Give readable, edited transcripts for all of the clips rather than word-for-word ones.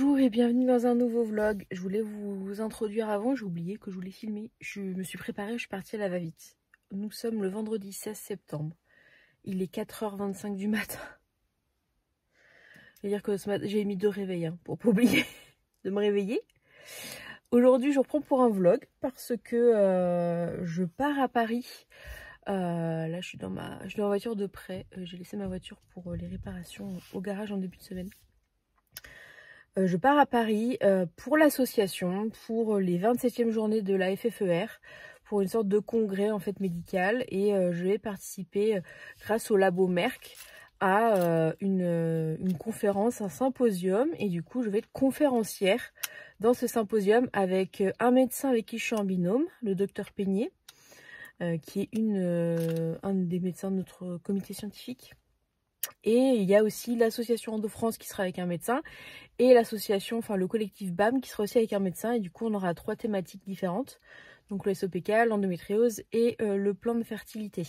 Bonjour et bienvenue dans un nouveau vlog. Je voulais vous introduire avant, j'ai oublié que je voulais filmer. Je me suis préparée, je suis partie à la va-vite. Nous sommes le vendredi 16 septembre. Il est 4h25 du matin. C'est-à-dire que ce matin, j'ai mis 2 réveils pour pas oublier de me réveiller. Aujourd'hui, je reprends pour un vlog parce que je pars à Paris. Là, je suis dans ma voiture de prêt. J'ai laissé ma voiture pour les réparations au garage en début de semaine. Je pars à Paris pour l'association, pour les 27e journées de la FFER, pour une sorte de congrès en fait médical, et je vais participer grâce au labo Merck à une conférence, un symposium, et du coup je vais être conférencière dans ce symposium avec un médecin avec qui je suis en binôme, le docteur Peigné, qui est un des médecins de notre comité scientifique. Et il y a aussi l'association Endo-France qui sera avec un médecin et l'association, enfin le collectif BAM qui sera aussi avec un médecin. Et du coup, on aura 3 thématiques différentes. Donc le SOPK, l'endométriose et le plan de fertilité.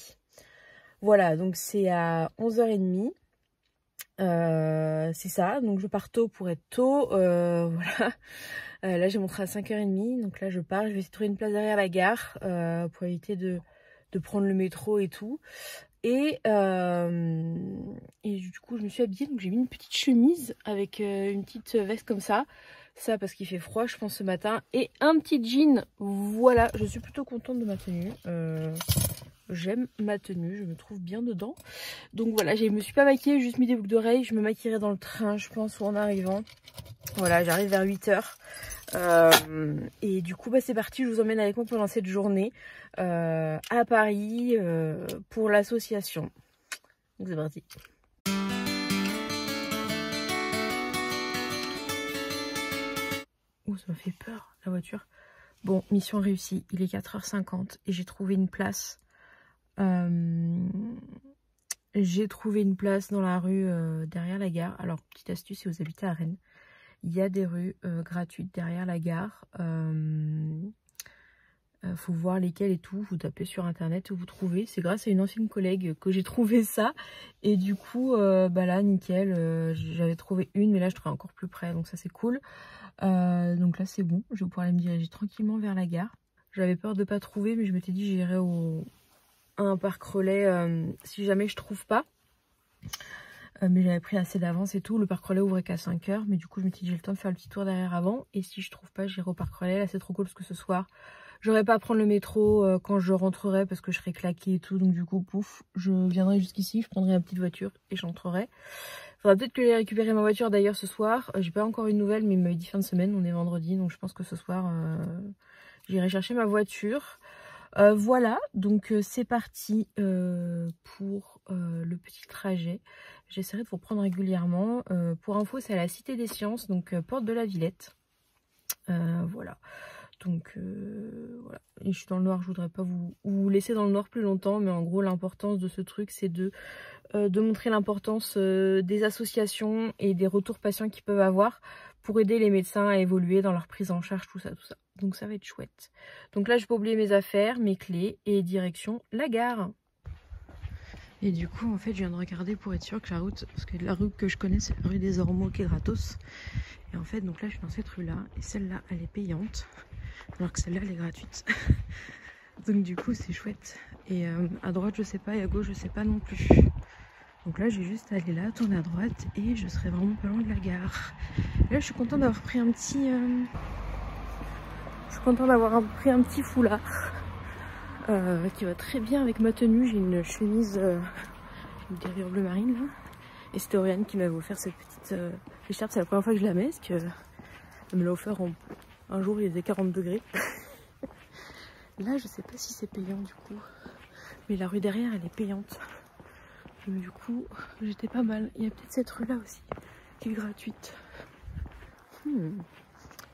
Voilà, donc c'est à 11h30. C'est ça, donc je pars tôt pour être tôt. Voilà. Là, j'ai montré à 5h30. Donc là, je pars. Je vais essayer de trouver une place derrière la gare pour éviter de prendre le métro et tout. Et du coup je me suis habillée, donc j'ai mis une petite chemise avec une petite veste comme ça parce qu'il fait froid je pense ce matin, et un petit jean. Voilà, je suis plutôt contente de ma tenue, j'aime ma tenue, je me trouve bien dedans. Donc voilà, je me suis pas maquillée, juste mis des boucles d'oreilles. Je me maquillerai dans le train je pense, ou en arrivant. Voilà, j'arrive vers 8h. Et du coup c'est parti, je vous emmène avec moi pendant cette journée à Paris pour l'association. Donc c'est parti. Ouh, ça m'a fait peur la voiture. Bon, mission réussie, il est 4h50 et j'ai trouvé une place. J'ai trouvé une place dans la rue derrière la gare. Alors petite astuce, si vous habitez à Rennes, il y a des rues gratuites derrière la gare. Faut voir lesquelles et tout. Vous tapez sur internet et vous trouvez. C'est grâce à une ancienne collègue que j'ai trouvé ça. Et du coup, là, nickel. J'avais trouvé une, mais là, je trouvais encore plus près. Donc ça, c'est cool. Donc là, c'est bon. Je vais pouvoir aller me diriger tranquillement vers la gare. J'avais peur de ne pas trouver, mais je m'étais dit j'irai à un parc relais si jamais je trouve pas. Mais j'avais pris assez d'avance et tout. Le parc relais ouvrait qu'à 5h. Mais du coup, je m'étais dit j'ai le temps de faire le petit tour derrière avant. Et si je trouve pas, j'irai au parc relais. Là, c'est trop cool parce que ce soir, j'aurai pas à prendre le métro quand je rentrerai parce que je serai claquée et tout. Donc du coup, pouf, je viendrai jusqu'ici. Je prendrai ma petite voiture et j'entrerai. Faudra peut-être que j'aille récupérer ma voiture d'ailleurs ce soir. J'ai pas encore une nouvelle, mais il m'avait dit fin de semaine. On est vendredi. Donc je pense que ce soir, j'irai chercher ma voiture. Voilà, donc c'est parti pour le petit trajet. J'essaierai de vous reprendre régulièrement. Pour info, c'est à la Cité des Sciences, donc porte de la Villette. Voilà, donc voilà. Et je suis dans le noir, je voudrais pas vous laisser dans le noir plus longtemps, mais en gros l'importance de ce truc c'est de montrer l'importance des associations et des retours patients qu'ils peuvent avoir pour aider les médecins à évoluer dans leur prise en charge, tout ça. Donc ça va être chouette. Donc là, je vais pas oublier mes affaires, mes clés, et direction la gare. Et du coup, en fait, je viens de regarder pour être sûre que la route, parce que la rue que je connais, c'est la rue des Ormeaux qui est gratos. Et en fait, donc là, je suis dans cette rue-là, et celle-là, elle est payante, alors que celle-là, elle est gratuite. Donc du coup, c'est chouette. Et à droite, je sais pas, et à gauche, je sais pas non plus. Donc là, je vais juste aller là, tourner à droite, et je serai vraiment pas loin de la gare. Et là, je suis contente d'avoir pris un petit... Je suis contente d'avoir pris un petit foulard qui va très bien avec ma tenue. J'ai une chemise, une derrière bleu marine là. Et c'était Oriane qui m'avait offert cette petite écharpe. C'est la première fois que je la mets parce qu'elle me l'a offert un jour, il faisait 40 degrés. Là, je sais pas si c'est payant du coup. Mais la rue derrière, elle est payante. Donc du coup, j'étais pas mal. Il y a peut-être cette rue là aussi qui est gratuite.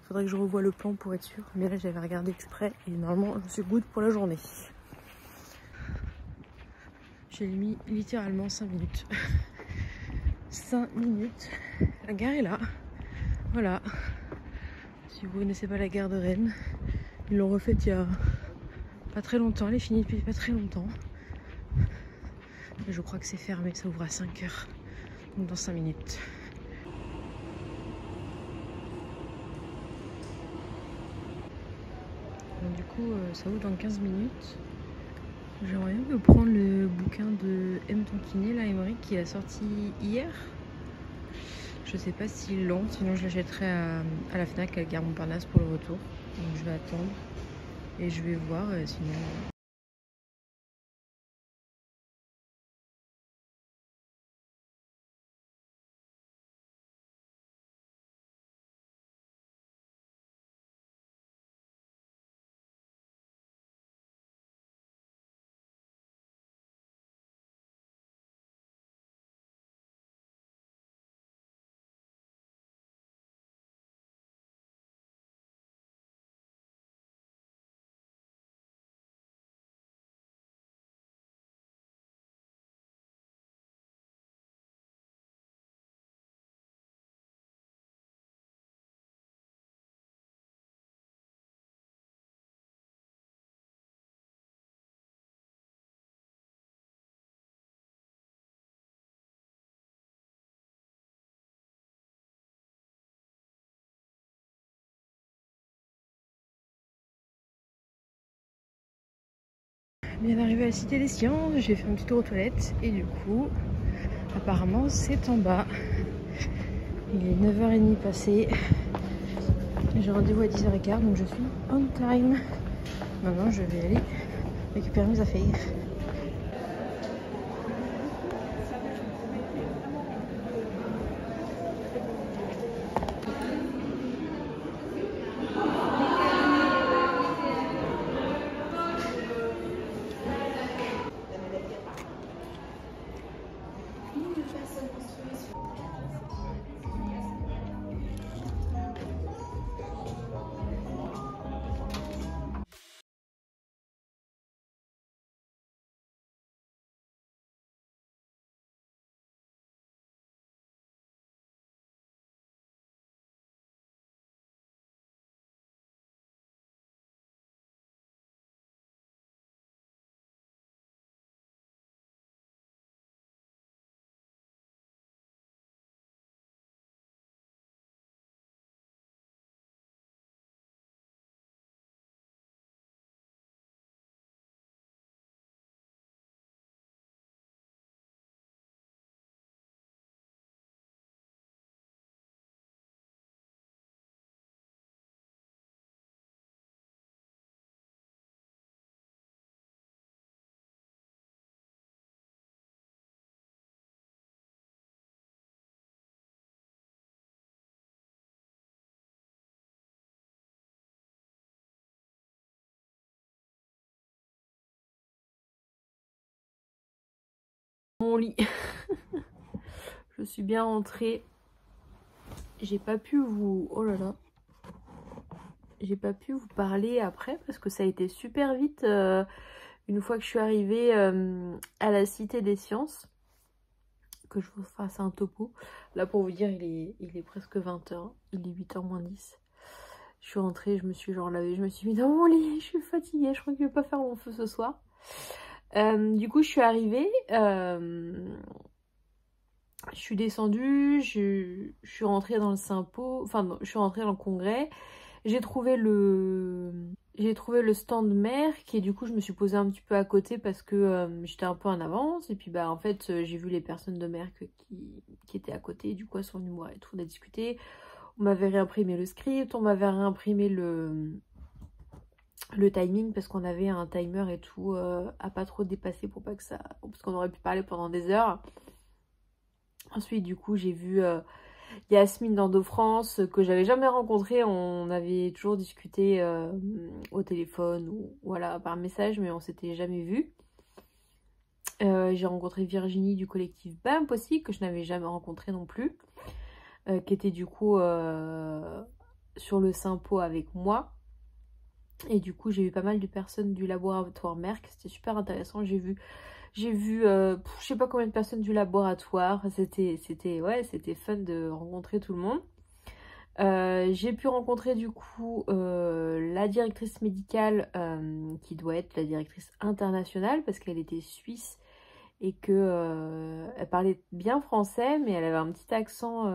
Faudrait que je revoie le plan pour être sûr. Mais là, j'avais regardé exprès et normalement, je suis good pour la journée. J'ai mis littéralement 5 minutes. 5 minutes. La gare est là. Voilà. Si vous connaissez pas la gare de Rennes, ils l'ont refaite il y a pas très longtemps. Elle est finie depuis pas très longtemps. Et je crois que c'est fermé. Ça ouvre à 5h. Donc dans 5 minutes. coup ça ouvre dans 15 minutes. J'aimerais bien me prendre le bouquin de M. Tonkiné, là, Émeric, qui a sorti hier. Je sais pas s'ils l'ont, sinon je l'achèterai à la Fnac à Gare Montparnasse pour le retour. Donc je vais attendre et je vais voir sinon. Bien arrivé à la Cité des Sciences, j'ai fait un petit tour aux toilettes et du coup, apparemment c'est en bas. Il est 9h30 passé. J'ai rendez-vous à 10h15 donc je suis on time. Maintenant je vais aller récupérer mes affaires. Mon lit. Je suis bien rentrée. J'ai pas pu vous... Oh là là. J'ai pas pu vous parler après parce que ça a été super vite une fois que je suis arrivée à la Cité des Sciences. Que je vous fasse un topo. Là pour vous dire il est presque 20h. Il est 8h moins 10. Je suis rentrée, je me suis genre lavée, je me suis mis dans mon lit. Je suis fatiguée, je crois que je vais pas faire mon feu ce soir. Du coup je suis arrivée. Je suis descendue, je suis rentrée dans le Saint-Pau, enfin non, je suis rentrée dans le congrès. J'ai trouvé le stand mère qui du coup je me suis posée un petit peu à côté parce que j'étais un peu en avance. Et puis bah en fait j'ai vu les personnes de mère qui étaient à côté, du coup elles sont venues moi et tout, on a discuté. On m'avait réimprimé le script, on m'avait réimprimé le timing parce qu'on avait un timer et tout à pas trop dépasser pour pas que ça... Parce qu'on aurait pu parler pendant des heures. Ensuite, du coup, j'ai vu Yasmine d'Endo-France que j'avais jamais rencontrée. On avait toujours discuté au téléphone ou voilà, par message, mais on s'était jamais vu. J'ai rencontré Virginie du collectif BAMP aussi, que je n'avais jamais rencontré non plus, qui était du coup sur le Saint-Pau avec moi. Et du coup, j'ai vu pas mal de personnes du laboratoire Merck, c'était super intéressant. J'ai vu je sais pas combien de personnes du laboratoire. C'était fun de rencontrer tout le monde. J'ai pu rencontrer du coup la directrice médicale qui doit être la directrice internationale parce qu'elle était suisse et que elle parlait bien français mais elle avait un petit accent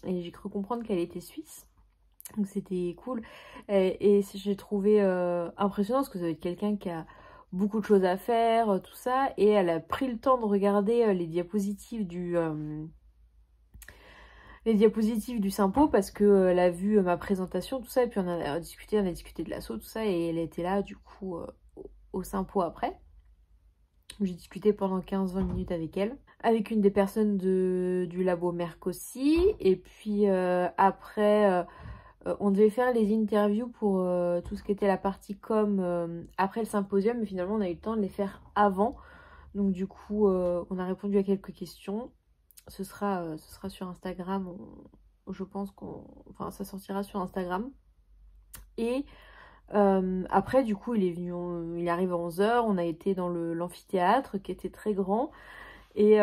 et j'ai cru comprendre qu'elle était suisse. Donc c'était cool. Et j'ai trouvé impressionnant parce que ça doit être quelqu'un qui a beaucoup de choses à faire, tout ça. Et elle a pris le temps de regarder les diapositives du Simpo parce que elle a vu ma présentation, tout ça. Et puis on a discuté de l'assaut, tout ça. Et elle était là du coup au Simpo après. J'ai discuté pendant 15-20 minutes avec elle. Avec une des personnes du labo Merck aussi. Et puis après... on devait faire les interviews pour tout ce qui était la partie com après le symposium, mais finalement on a eu le temps de les faire avant. Donc du coup, on a répondu à quelques questions. Ce sera sur Instagram. Je pense enfin, ça sortira sur Instagram. Et après, du coup, il est arrivé à 11h. On a été dans l'amphithéâtre qui était très grand. Et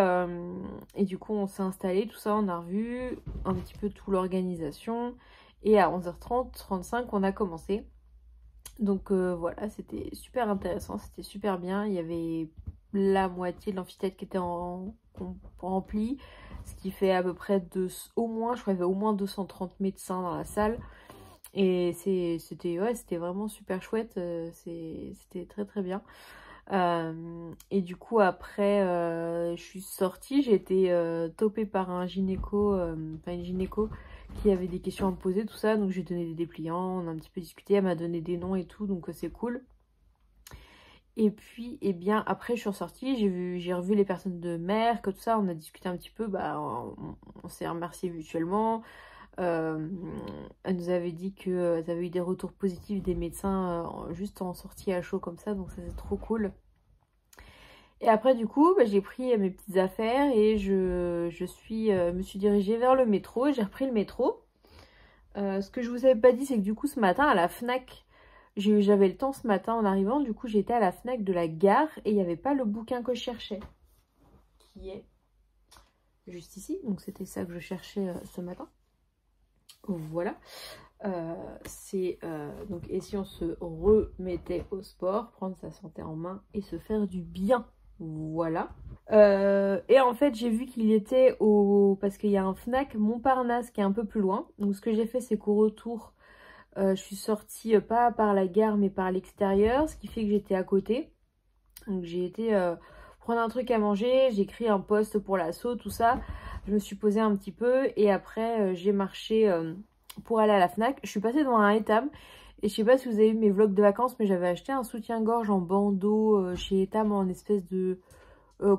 du coup, on s'est installé, tout ça, on a revu un petit peu toute l'organisation. Et à 11h30, 35, on a commencé. Donc voilà, c'était super intéressant, c'était super bien. Il y avait la moitié de l'amphithéâtre qui était rempli, ce qui fait à peu près au moins, je crois qu'il y avait au moins 230 médecins dans la salle. Et c'était vraiment super chouette, c'était très très bien. Et du coup après je suis sortie, j'ai été topée par un gynéco, enfin une gynéco qui avait des questions à me poser, tout ça, donc j'ai donné des dépliants, on a un petit peu discuté, elle m'a donné des noms et tout, donc c'est cool. Et puis et bien après je suis ressortie, j'ai revu les personnes de Merck, tout ça, on a discuté un petit peu, bah on s'est remercié mutuellement. Elle nous avait dit qu'elles avaient eu des retours positifs des médecins juste en sortie à chaud comme ça, donc ça c'est trop cool. Et après du coup bah, j'ai pris mes petites affaires et me suis dirigée vers le métro et j'ai repris le métro. Ce que je vous avais pas dit c'est que du coup ce matin à la Fnac, j'avais le temps ce matin en arrivant, du coup j'étais à la Fnac de la gare et il n'y avait pas le bouquin que je cherchais, qui est juste ici, donc c'était ça que je cherchais ce matin. Voilà. Donc, et si on se remettait au sport, prendre sa santé en main et se faire du bien. Voilà. Et en fait, j'ai vu qu'il était parce qu'il y a un Fnac Montparnasse qui est un peu plus loin. Donc, ce que j'ai fait, c'est qu'au retour, je suis sortie pas par la gare, mais par l'extérieur, ce qui fait que j'étais à côté. Donc, j'ai été prendre un truc à manger, j'ai écrit un post pour l'assaut, tout ça. Je me suis posée un petit peu et après, j'ai marché pour aller à la Fnac. Je suis passée devant un Etam et je sais pas si vous avez vu mes vlogs de vacances, mais j'avais acheté un soutien-gorge en bandeau chez Etam en espèce de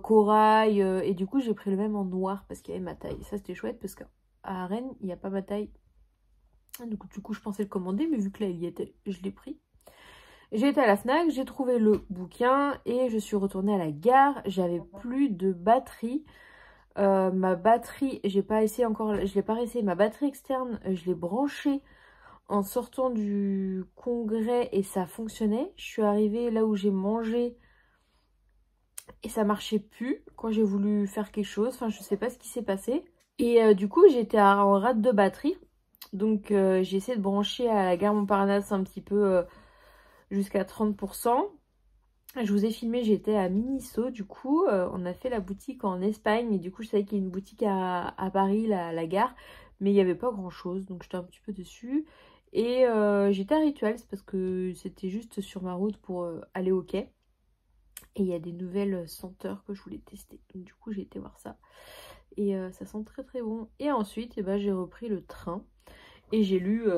corail et du coup j'ai pris le même en noir parce qu'il y avait ma taille. Ça c'était chouette parce qu'à Rennes il n'y a pas ma taille. Du coup je pensais le commander, mais vu que là il y était, je l'ai pris. J'ai été à la Fnac, j'ai trouvé le bouquin et je suis retournée à la gare. J'avais plus de batterie. Ma batterie, j'ai pas essayé encore, je l'ai pas essayé. Ma batterie externe, je l'ai branchée en sortant du congrès et ça fonctionnait. Je suis arrivée là où j'ai mangé et ça marchait plus quand j'ai voulu faire quelque chose. Enfin, je sais pas ce qui s'est passé. Et du coup, j'étais en rate de batterie. Donc, j'ai essayé de brancher à la gare Montparnasse un petit peu jusqu'à 30%. Je vous ai filmé, j'étais à Miniso, du coup, on a fait la boutique en Espagne. Et du coup, je savais qu'il y a une boutique à Paris, la gare. Mais il n'y avait pas grand chose, donc j'étais un petit peu dessus. Et j'étais à Rituals parce que c'était juste sur ma route pour aller au quai. Et il y a des nouvelles senteurs que je voulais tester. Donc du coup, j'ai été voir ça. Et ça sent très très bon. Et ensuite, eh ben, j'ai repris le train. Et j'ai lu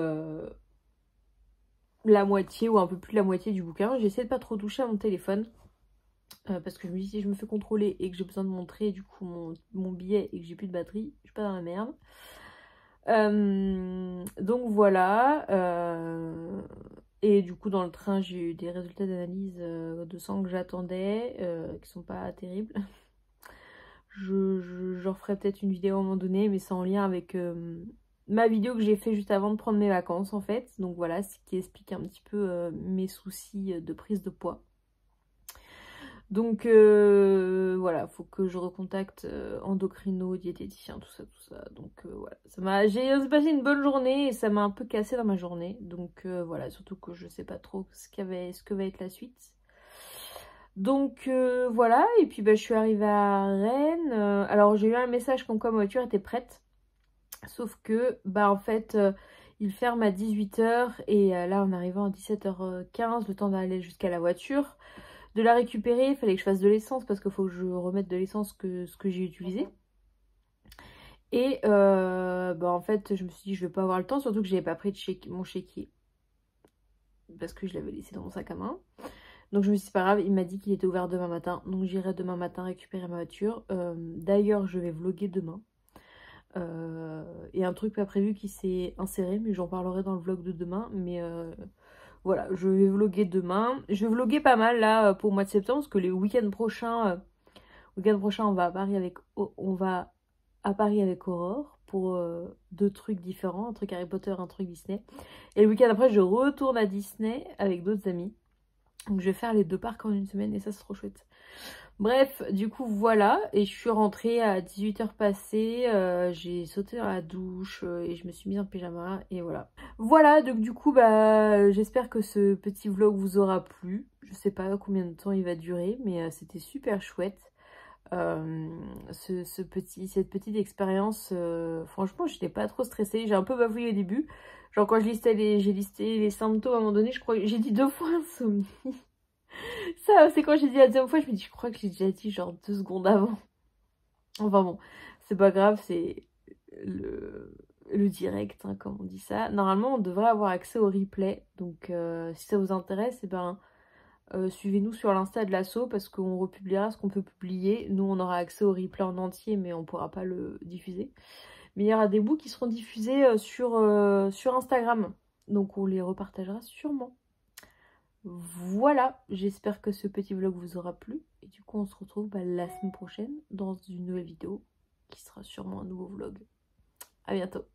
la moitié ou un peu plus de la moitié du bouquin. J'essaie de pas trop toucher à mon téléphone. Parce que je me dis, si je me fais contrôler et que j'ai besoin de montrer du coup mon billet et que j'ai plus de batterie, je suis pas dans la merde. Donc voilà. Et du coup dans le train j'ai eu des résultats d'analyse de sang que j'attendais, qui sont pas terribles. Je referai peut-être une vidéo à un moment donné, mais c'est en lien avec ma vidéo que j'ai fait juste avant de prendre mes vacances en fait. Donc voilà, ce qui explique un petit peu mes soucis de prise de poids. Donc voilà, faut que je recontacte endocrino, diététicien, tout ça. Donc voilà, j'ai passé une bonne journée et ça m'a un peu cassé dans ma journée. Donc voilà, surtout que je sais pas trop ce que va être la suite. Donc voilà, et puis bah, je suis arrivée à Rennes. Alors j'ai eu un message comme quoi ma voiture était prête. Sauf que bah en fait Il ferme à 18 h et là en arrivant à 17 h 15, le temps d'aller jusqu'à la voiture, de la récupérer, il fallait que je fasse de l'essence parce qu'il faut que je remette de l'essence ce que j'ai utilisé. Et en fait je me suis dit je vais pas avoir le temps, surtout que j'avais pas pris de mon chéquier parce que je l'avais laissé dans mon sac à main. Donc je me suis dit c'est pas grave, il m'a dit qu'il était ouvert demain matin, donc j'irai demain matin récupérer ma voiture. D'ailleurs je vais vlogger demain. Et un truc pas prévu qui s'est inséré, mais j'en parlerai dans le vlog de demain. Mais voilà, je vais vlogger demain. Je vais vlogger pas mal là pour le mois de septembre, parce que le week-end prochain, on va à Paris avec Aurore pour 2 trucs différents, un truc Harry Potter, un truc Disney. Et le week-end après, je retourne à Disney avec d'autres amis. Donc je vais faire les 2 parcs en une semaine et ça c'est trop chouette. Bref, du coup voilà, et je suis rentrée à 18 h passées, j'ai sauté dans la douche et je me suis mise en pyjama et voilà. Voilà, donc du coup j'espère que ce petit vlog vous aura plu. Je sais pas combien de temps il va durer, mais c'était super chouette. Cette petite expérience, franchement j'étais pas trop stressée, j'ai un peu bafouillé au début. Genre quand j'ai listé les symptômes à un moment donné, je crois que j'ai dit 2 fois insomnie. Ça, c'est quand j'ai dit la deuxième fois, je me dis, je crois que j'ai déjà dit genre 2 secondes avant. Enfin bon, c'est pas grave, c'est le direct, hein, comme on dit ça. Normalement, on devrait avoir accès au replay. Donc, si ça vous intéresse, eh ben, suivez-nous sur l'Insta de l'asso parce qu'on republiera ce qu'on peut publier. Nous, on aura accès au replay en entier, mais on pourra pas le diffuser. Mais il y aura des bouts qui seront diffusés sur Instagram. Donc, on les repartagera sûrement. Voilà, j'espère que ce petit vlog vous aura plu. Et du coup, on se retrouve la semaine prochaine dans une nouvelle vidéo qui sera sûrement un nouveau vlog. À bientôt.